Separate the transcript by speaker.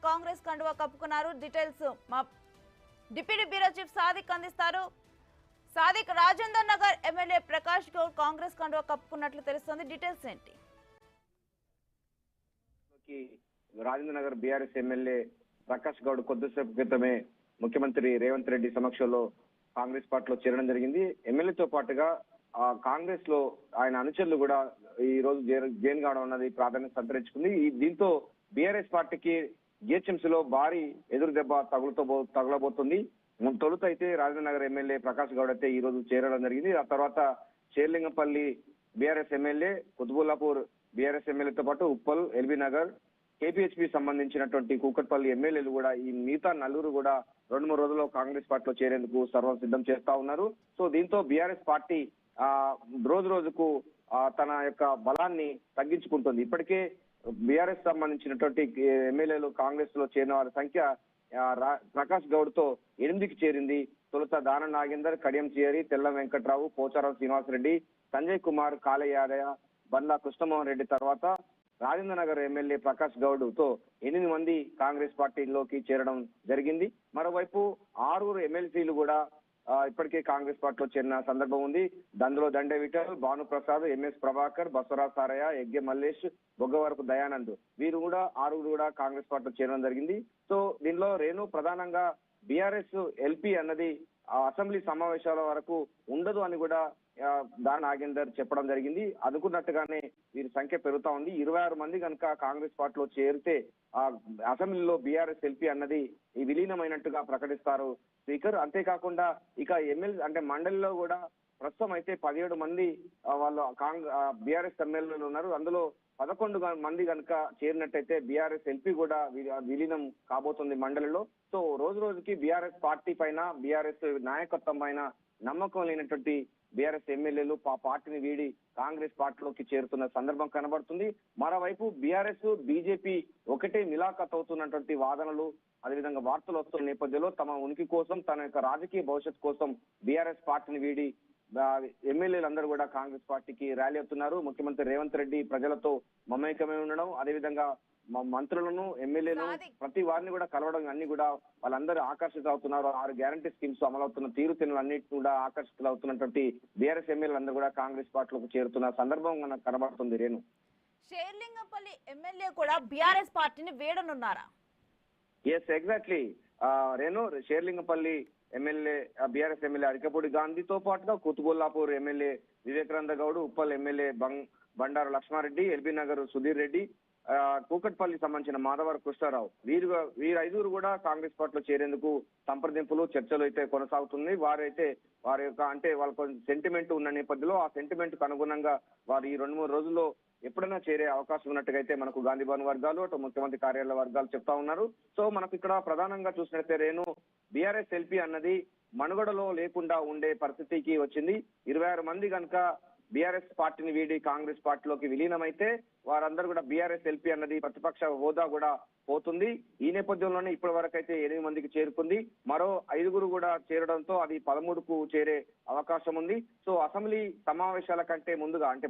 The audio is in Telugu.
Speaker 1: కాంగ్రెస్ కండువా కప్పుకున్నారు. డీటెయిల్స్ మా డిప్యూటీ బ్యూరో చీఫ్ సాదిక్ అందిస్తారు. సాదిక్, రాజేందర్ నగర్ ఎమ్మెల్యే ప్రకాష్ గౌడ్ కాంగ్రెస్ కండువా కప్పుకున్నట్లు తెలుస్తోంది. డీటెయిల్స్ ఏంటి?
Speaker 2: రాజేంద్ర నగర్ బీఆర్ఎస్ ఎమ్మెల్యే ప్రకాష్ గౌడ్ కొద్దిసేపు క్రితమే ముఖ్యమంత్రి రేవంత్ రెడ్డి సమక్షంలో కాంగ్రెస్ పార్టీలో చేరడం జరిగింది. ఎమ్మెల్యేతో పాటుగా కాంగ్రెస్ లో ఆయన అనుచరులు కూడా ఈ రోజు జైన్ కావడం అన్నది ప్రాధాన్యత సంతరించుకుంది. దీంతో బీఆర్ఎస్ పార్టీకి జిహెచ్ఎంసీలో భారీ ఎదురు దెబ్బ తగలబోతుంది. తొలుత అయితే రాజేంద్ర నగర్ ఎమ్మెల్యే ప్రకాష్ గౌడ్ అయితే ఈ రోజు చేరడం జరిగింది. ఆ తర్వాత Serilingampally BRS MLA, Quthbullapur BRS ఎమ్మెల్యేతో పాటు ఉప్పల్, ఎల్బీ నగర్, కేపీహెచ్పీ సంబంధించినటువంటి కూకట్పల్లి ఎమ్మెల్యేలు కూడా ఈ మిగతా నలుగురు కూడా 2-3 రోజుల్లో కాంగ్రెస్ పార్టీలో చేరేందుకు సర్వం సిద్ధం చేస్తా ఉన్నారు. సో దీంతో బీఆర్ఎస్ పార్టీ రోజు రోజుకు తన యొక్క బలాన్ని తగ్గించుకుంటుంది. ఇప్పటికే బీఆర్ఎస్ సంబంధించినటువంటి ఎమ్మెల్యేలు కాంగ్రెస్ లో చేరిన వారి సంఖ్య ప్రకాష్ గౌడ్ తో 8కి చేరింది. తొలుత దానం నాగేందర్, కడియం చియరి, తెల్లం వెంకట్రావు, పోచారం శ్రీనివాసరెడ్డి, సంజయ్ కుమార్, కాళయాదయ, బండ్ల కృష్ణమోహన్ రెడ్డి తర్వాత రాజేంద్ర నగర్ ఎమ్మెల్యే ప్రకాష్ గౌడ్ తో 8 మంది కాంగ్రెస్ పార్టీలోకి చేరడం జరిగింది. మరోవైపు 6 ఎమ్మెల్సీలు కూడా ఇప్పటికే కాంగ్రెస్ పార్టీలో చేరిన సందర్భం ఉంది. అందులో దండే విఠల్, భానుప్రసాద్, ఎంఎస్ ప్రభాకర్, బసవరాజ్ సారయ్య, ఎగ్గే మల్లేష్, బొగ్గవరపు దయానంద్ వీరు కూడా 6 కూడా కాంగ్రెస్ పార్టీలో చేరడం జరిగింది. సో దీనిలో రేణు ప్రధానంగా బీఆర్ఎస్ ఎల్పీ అన్నది అసెంబ్లీ సమావేశాల వరకు ఉండదు అని కూడా దాని నాగేందర్ చెప్పడం జరిగింది. అనుకున్నట్టుగానే వీరి సంఖ్య పెరుగుతా ఉంది. 26 మంది కనుక కాంగ్రెస్ పార్టీలో చేరితే అసెంబ్లీలో బీఆర్ఎస్ ఎల్పీ అన్నది విలీనమైనట్టుగా ప్రకటిస్తారు స్పీకర్. అంతేకాకుండా ఇక ఎమ్మెల్యే అంటే మండలిలో కూడా ప్రస్తుతం అయితే 17 మంది వాళ్ళు బీఆర్ఎస్ ఎమ్మెల్యేలు ఉన్నారు. అందులో 11 మంది కనుక చేరినట్టయితే బీఆర్ఎస్ ఎల్పీ కూడా విలీనం కాబోతుంది మండలిలో. సో రోజు రోజుకి బీఆర్ఎస్ పార్టీ పైన, బీఆర్ఎస్ నాయకత్వం పైన నమ్మకం లేనటువంటి బీఆర్ఎస్ ఎమ్మెల్యేలు పార్టీని వీడి కాంగ్రెస్ పార్టీలోకి చేరుతున్న సందర్భం కనబడుతుంది. మరోవైపు బీఆర్ఎస్, బీజేపీ ఒకటే మిలాఖత్ అవుతున్నటువంటి వాదనలు, అదేవిధంగా వార్తలు వస్తున్న నేపథ్యంలో తమ ఉనికి కోసం, తన యొక్క రాజకీయ భవిష్యత్ కోసం బీఆర్ఎస్ పార్టీని వీడి ఎమ్మెల్యేలందరూ కూడా కాంగ్రెస్ పార్టీకి ర్యాలీ అవుతున్నారు. ముఖ్యమంత్రి రేవంత్ రెడ్డి ప్రజలతో మమేకమై ఉండడం, అదేవిధంగా మంత్రులను, ఎమ్మెల్యేలను ప్రతి వారిని కూడా కలవడం అన్ని కూడా వాళ్ళందరూ ఆకర్షితులు అవుతున్నారు. 6 గ్యారంటీ స్కీమ్స్ అమలవుతున్న తీరుతెన్నులు అన్నిటి కూడా ఆకర్షితులు అవుతున్నటువంటి బీఆర్ఎస్ ఎమ్మెల్యేలు అందరూ కూడా కాంగ్రెస్ పార్టీలోకి చేరుతున్న సందర్భం మనకు కనబడుతుంది. రేణు,
Speaker 1: షేర్లింగంపల్లి ఎమ్మెల్యే కూడా బీఆర్ఎస్ పార్టీని వీడనున్నారా?
Speaker 2: Yes, exactly Renu. Serilingampally MLA, BRS MLA Arekapudi గాంధీతో పాటుగా Quthbullapur MLA Vivekananda Goud, Uppal MLA Bandaru Lakshma Reddy, LB Nagar Sudheer Reddy, Kukatpally సంబంధించిన మాధవర కృష్ణారావు వీరు 5 కూడా కాంగ్రెస్ పార్టీలో చేరేందుకు సంప్రదింపులు, చర్చలు అయితే కొనసాగుతుంది. వారి యొక్క అంటే వాళ్ళ సెంటిమెంట్ ఉన్న నేపథ్యంలో ఆ సెంటిమెంట్ కు అనుగుణంగా వారు ఈ 2-3 రోజుల్లో ఎప్పుడైనా చేరే అవకాశం ఉన్నట్టుగా అయితే మనకు గాంధీ భవన్ వర్గాలు, అటు ముఖ్యమంత్రి కార్యాలయ వర్గాలు చెప్తా ఉన్నారు. సో మనకు ఇక్కడ ప్రధానంగా చూసినట్లయితే రేణు, బీఆర్ఎస్ ఎల్పీ అన్నది మనుగడలో లేకుండా ఉండే పరిస్థితికి వచ్చింది. 26 మంది కనుక బీఆర్ఎస్ పార్టీని వీడి కాంగ్రెస్ పార్టీలోకి విలీనమైతే వారందరూ కూడా బీఆర్ఎస్ ఎల్పీ అన్నది ప్రతిపక్ష హోదా కూడా పోతుంది. ఈ నేపథ్యంలోనే ఇప్పటి వరకు అయితే 8 మందికి చేరుకుంది. మరో 5 కూడా చేరడంతో అది 13కు చేరే అవకాశం ఉంది. సో అసెంబ్లీ సమావేశాల కంటే ముందుగా అంటే